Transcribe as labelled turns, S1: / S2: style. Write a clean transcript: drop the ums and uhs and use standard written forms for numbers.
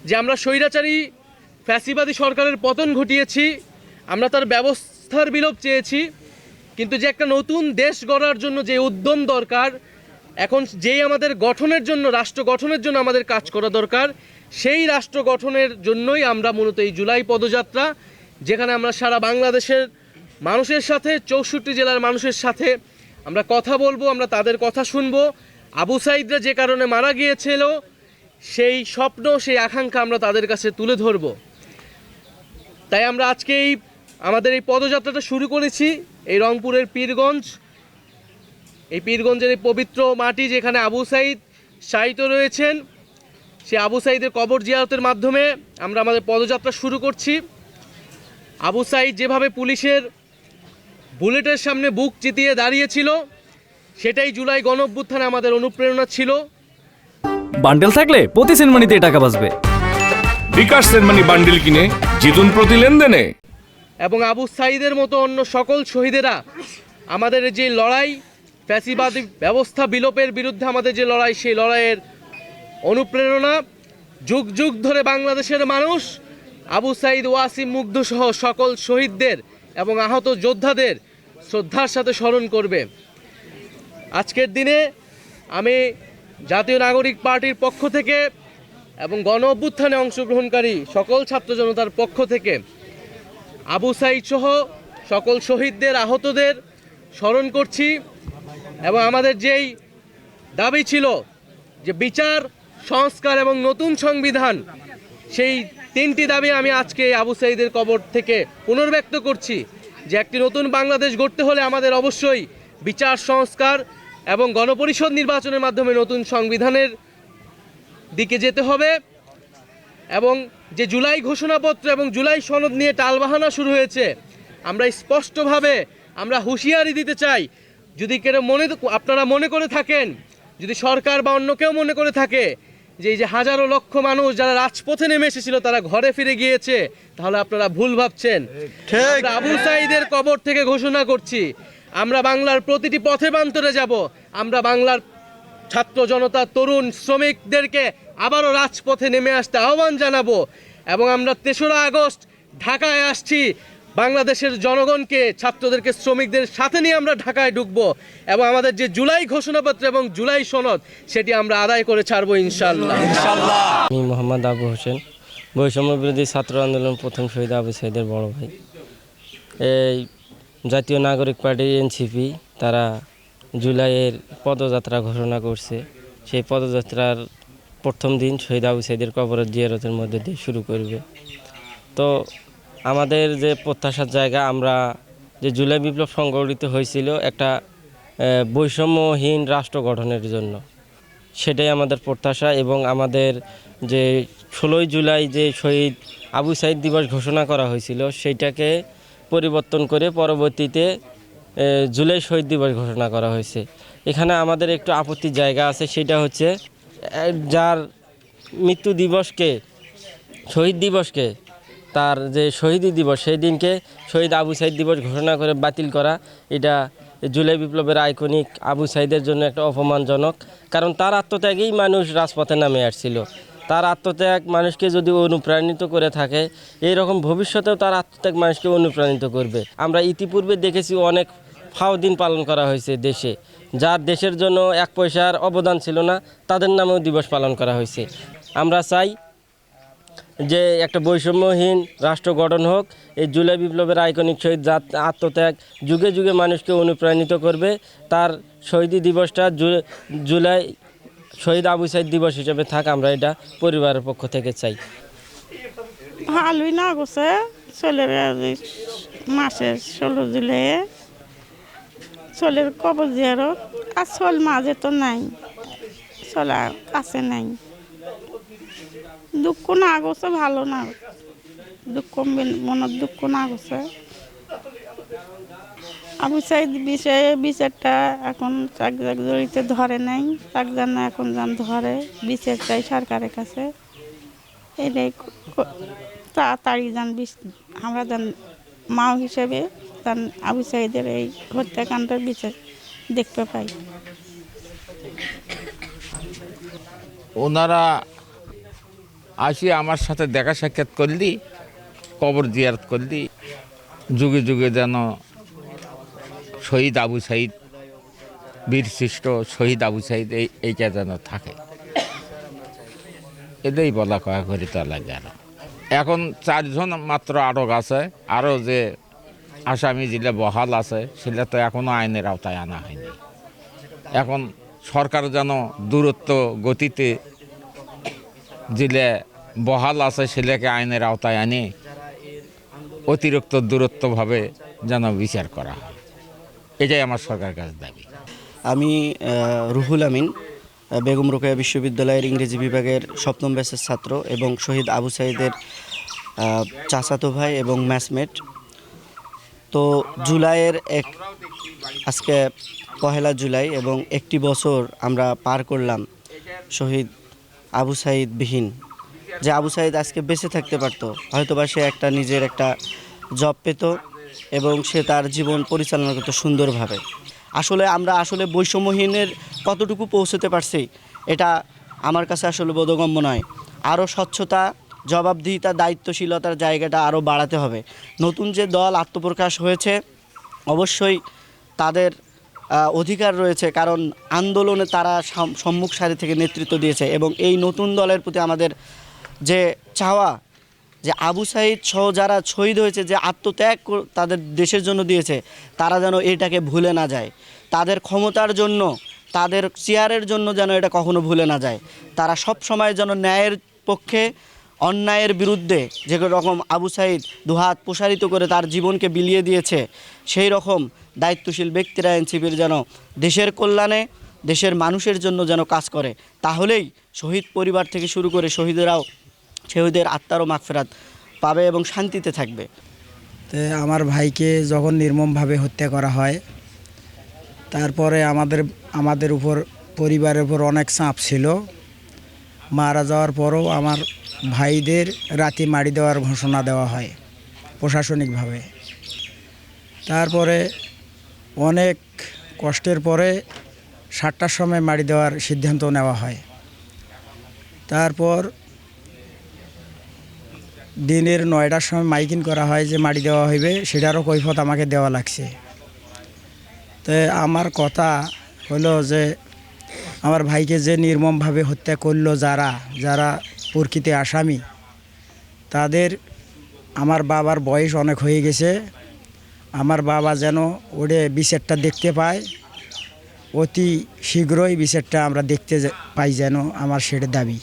S1: যে আমরা স্বৈরাচারী ফ্যাসিবাদী সরকারের পতন ঘটিয়েছি, আমরা তার ব্যবস্থার বিলোপ চেয়েছি, কিন্তু যে একটা নতুন দেশ গড়ার জন্য যে উদ্যম দরকার, এখন যেই আমাদের গঠনের জন্য, রাষ্ট্র গঠনের জন্য আমাদের কাজ করা দরকার, সেই রাষ্ট্র গঠনের জন্যই আমরা মূলত এই জুলাই পদযাত্রা, যেখানে আমরা সারা বাংলাদেশের মানুষের সাথে, 64 জেলার মানুষের সাথে আমরা কথা বলবো, আমরা তাদের কথা শুনবো। আবু সাঈদরা যে কারণে মারা গিয়েছিল, সেই স্বপ্ন, সেই আকাঙ্ক্ষা আমরা তাদের কাছে তুলে ধরব। তাই আমরা আজকে আমাদের এই পদযাত্রাটা শুরু করেছি এই রংপুরের পীরগঞ্জ, এই পীরগঞ্জের এই পবিত্র মাটি যেখানে আবু সাঈদ শায়িত রয়েছেন, সেই আবু সাঈদের কবর জিয়ারতের মাধ্যমে আমরা আমাদের পদযাত্রা শুরু করছি। আবু সাঈদ যেভাবে পুলিশের বুলেটের সামনে বুক চিতিয়ে দাঁড়িয়েছিল, সেটাই জুলাই গণঅভ্যুত্থানে আমাদের অনুপ্রেরণা ছিল।
S2: বান্ডেল থাকলে প্রতি সেনমানিতে টাকা বাঁচবে।
S3: বিকাশ সেনমানি বান্ডেল কিনে জিতুন প্রতি লেনদেনে।
S1: এবং আবু সাঈদের মতো অন্য সকল শহীদেরা আমাদের যে লড়াই, ফ্যাসিবাদী ব্যবস্থা বিলোপের বিরুদ্ধে আমাদের যে লড়াই, সেই লড়াইয়ের অনুপ্রেরণা। যুগ যুগ ধরে বাংলাদেশের মানুষ আবু সাঈদ, ওয়াসিম মুগ্ধ সহ সকল শহীদদের এবং আহত যোদ্ধাদের শ্রদ্ধার সাথে স্মরণ করবে। আজকের দিনে আমি জাতীয় নাগরিক পার্টির পক্ষ থেকে এবং গণ অভ্যুত্থানে অংশগ্রহণকারী সকল ছাত্র জনতার পক্ষ থেকে আবু সাঈদ সহ সকল শহীদদের, আহতদের স্মরণ করছি। এবং আমাদের যেই দাবি ছিল যে বিচার, সংস্কার এবং নতুন সংবিধান, সেই 3টি দাবি আমি আজকে আবু সাঈদের কবর থেকে পুনর্ব্যক্ত করছি। যে একটি নতুন বাংলাদেশ গড়তে হলে আমাদের অবশ্যই বিচার, সংস্কার এবং গণপরিষদ নির্বাচনের মাধ্যমে নতুন সংবিধানের দিকে যেতে হবে। এবং যে জুলাই ঘোষণাপত্র এবং জুলাই সনদ নিয়ে টালবাহানা শুরু হয়েছে, আমরা স্পষ্টভাবে আমরা হুঁশিয়ারি দিতে চাই, যদি কেউ আপনারা মনে করে থাকেন, যদি সরকার বা অন্য কেউ মনে করে থাকে যে এই যে হাজারো লক্ষ মানুষ যারা রাজপথে নেমে এসেছিল তারা ঘরে ফিরে গিয়েছে, তাহলে আপনারা ভুল ভাবছেন। আমরা আবু সাঈদের কবর থেকে ঘোষণা করছি, আমরা বাংলার প্রতিটি পথে প্রান্তরে যাব। আমরা বাংলার ছাত্র জনতা, তরুণ, শ্রমিকদেরকে আবারও রাজপথে নেমে আসতে আহ্বান জানাবো। এবং আমরা 3রা আগস্ট ঢাকায় আসছি, বাংলাদেশের জনগণকে, ছাত্রদেরকে, শ্রমিকদের সাথে নিয়ে আমরা ঢাকায় ঢুকবো এবং আমাদের যে জুলাই ঘোষণাপত্র এবং জুলাই সনদ, সেটি আমরা আদায় করে ছাড়বো ইনশাআল্লাহ।
S4: আমি মোহাম্মদ আবু হোসেন, বৈষম্য বিরোধী ছাত্র আন্দোলন প্রথম শহীদ আবু সাঈদের বড় ভাই। এই জাতীয় নাগরিক পার্টি এনসিপি তারা জুলাইয়ের পদযাত্রা ঘোষণা করছে। সেই পদযাত্রার প্রথম দিন শহীদ আবু সাঈদের কবরের জিয়ারতের মধ্যে দিয়ে শুরু করবে। তো আমাদের যে প্রত্যাশার জায়গা, আমরা যে জুলাই বিপ্লব সংগঠিত হয়েছিল একটা বৈষম্যহীন রাষ্ট্র গঠনের জন্য, সেটাই আমাদের প্রত্যাশা। এবং আমাদের যে 16ই জুলাই যে শহীদ আবু সাঈদ দিবস ঘোষণা করা হয়েছিল, সেইটাকে পরিবর্তন করে পরবর্তীতে জুলাই শহীদ দিবস ঘোষণা করা হয়েছে। এখানে আমাদের একটু আপত্তির জায়গা আছে, সেটা হচ্ছে যার মৃত্যু দিবসকে, শহীদ দিবসকে, তার যে শহীদী দিবস, সেই দিনকে শহীদ আবু সাঈদ দিবস ঘোষণা করে বাতিল করা, এটা জুলাই বিপ্লবের আইকনিক আবু সাঈদের জন্য একটা অপমানজনক। কারণ তার আত্মত্যাগেই মানুষ রাজপথে নামে আসছিল। তার আত্মত্যাগ মানুষকে যদি অনুপ্রাণিত করে থাকে, এইরকম ভবিষ্যতেও তার আত্মত্যাগ মানুষকে অনুপ্রাণিত করবে। আমরা ইতিপূর্বে দেখেছি অনেক ফাও দিন পালন করা হয়েছে দেশে, যার দেশের জন্য 1 পয়সার অবদান ছিল না, তাদের নামেও দিবস পালন করা হয়েছে। আমরা চাই যে একটা বৈষম্যহীন রাষ্ট্র গঠন হোক। এই জুলাই বিপ্লবের আইকনিক শহীদ আত্মত্যাগ যুগে যুগে মানুষকে অনুপ্রাণিত করবে। তার শহীদী দিবসটা জুলাই শহীদ আবু সাঈদ দিবস হিসেবে থাক, আমরা এটা পরিবারের পক্ষ থেকে চাই।
S5: ভালোই না গেছে, ছেলের মাসের 16 জুলাই ছেলের কবর জিয়ারত, আর ছোল মাঝে তো নাই, ছোলা কাছে নাই। দুঃখ না গেছে, ভালো না, দুঃখ মনের দুঃখ না গেছে। আবু সাঈদ বিষয়ে বিচারটা এখন চাকরিতে ধরে নাই, তাক যেন এখন যেন ধরে, বিচার চাই সরকারের কাছে। এটাই তাড়াতাড়ি যেন আমরা যেন মা হিসেবে যেন আবু সাঈদের এই হত্যাকাণ্ডের বিচার দেখতে পাই।
S6: ওনারা আসি আমার সাথে দেখা সাক্ষাৎ করলি, কবর জিয়ারত করলি, যুগে যুগে যেন শহীদ আবু সাইদ, বীরশ্রেষ্ঠ শহীদ আবু সাইদ এইটা যেন থাকে, এটাই বলা কয়া করি তো লাগে। আর এখন 4 জন মাত্র আটক আছে, আরও যে আসামি যেটা বহাল আছে সেটা তো এখনও আইনের আওতায় আনা হয়নি। এখন সরকার যেন দূরত্ব গতিতে যেটা বহাল আছে সেটাকে আইনের আওতায় আনে অতিরিক্ত দূরত্বভাবে যেন বিচার করা হয়, এটাই আমার সরকারের কাছে দাবি।
S7: আমি রুহুল আমিন, বেগম রোকেয়া বিশ্ববিদ্যালয়ের ইংরেজি বিভাগের 7ম ব্যাচের ছাত্র এবং শহীদ আবু সাইদের চাচাতো ভাই এবং ম্যাচমেট। তো জুলাইয়ের আজকে 1 জুলাই এবং একটি বছর আমরা পার করলাম শহীদ আবু সাইদ বিহীন। যে আবু সাইদ আজকে বেঁচে থাকতে পারতো, হয়তোবা সে একটা নিজের একটা জব পেত এবং সে তার জীবন পরিচালনা করতো সুন্দরভাবে। আসলে আমরা বৈষম্যহীনের কতটুকু পৌঁছতে পারছি এটা আমার কাছে আসলে বোধগম্য নয়। আরও স্বচ্ছতা, জবাবদিহিতা, দায়িত্বশীলতার জায়গাটা আরও বাড়াতে হবে। নতুন যে দল আত্মপ্রকাশ হয়েছে অবশ্যই তাদের অধিকার রয়েছে, কারণ আন্দোলনে তারা সম্মুখ সারি থেকে নেতৃত্ব দিয়েছে এবং এই নতুন দলের প্রতি আমাদের যে চাওয়া যে আবু সাইদ সহ যারা শহীদ হয়েছে, যে আত্মত্যাগ তাদের দেশের জন্য দিয়েছে, তারা যেন এটাকে ভুলে না যায়। তাদের ক্ষমতার জন্য, তাদের চেয়ারের জন্য যেন এটা কখনো ভুলে না যায়। তারা সব সময় যেন ন্যায়ের পক্ষে, অন্যায়ের বিরুদ্ধে, যে রকম আবু সাইদ দুহাত প্রসারিত করে তার জীবনকে বিলিয়ে দিয়েছে, সেই রকম দায়িত্বশীল ব্যক্তিরা এনসিপির যেন দেশের কল্যাণে, দেশের মানুষের জন্য যেন কাজ করে। তাহলেই শহীদ পরিবার থেকে শুরু করে শহীদের আত্মারও মাগফিরাত পাবে এবং শান্তিতে থাকবে।
S8: তো আমার ভাইকে যখন নির্মমভাবে হত্যা করা হয়, তারপরে আমাদের উপর, পরিবারের উপর অনেক চাপ ছিল। মারা যাওয়ার পরও আমার ভাইদের রাতে মারি দেওয়ার ঘোষণা দেওয়া হয় প্রশাসনিকভাবে। তারপরে অনেক কষ্টের পরে 7টার সময় মারি দেওয়ার সিদ্ধান্ত নেওয়া হয়। তারপর দিনের 9টার সময় মাইকিং করা হয় যে মারি দেওয়া হইবে, সেটারও কৈফিয়ত আমাকে দেওয়া লাগছে। তো আমার কথা হলো যে আমার ভাইকে যে নির্মমভাবে হত্যা করলো যারা প্রকৃত আসামি, তাদের, আমার বাবার বয়স অনেক হয়ে গেছে, আমার বাবা যেন ওরে বিচারটা দেখতে পায়, অতি শীঘ্রই বিচারটা আমরা দেখতে পাই যেন, আমার সেটা দাবি।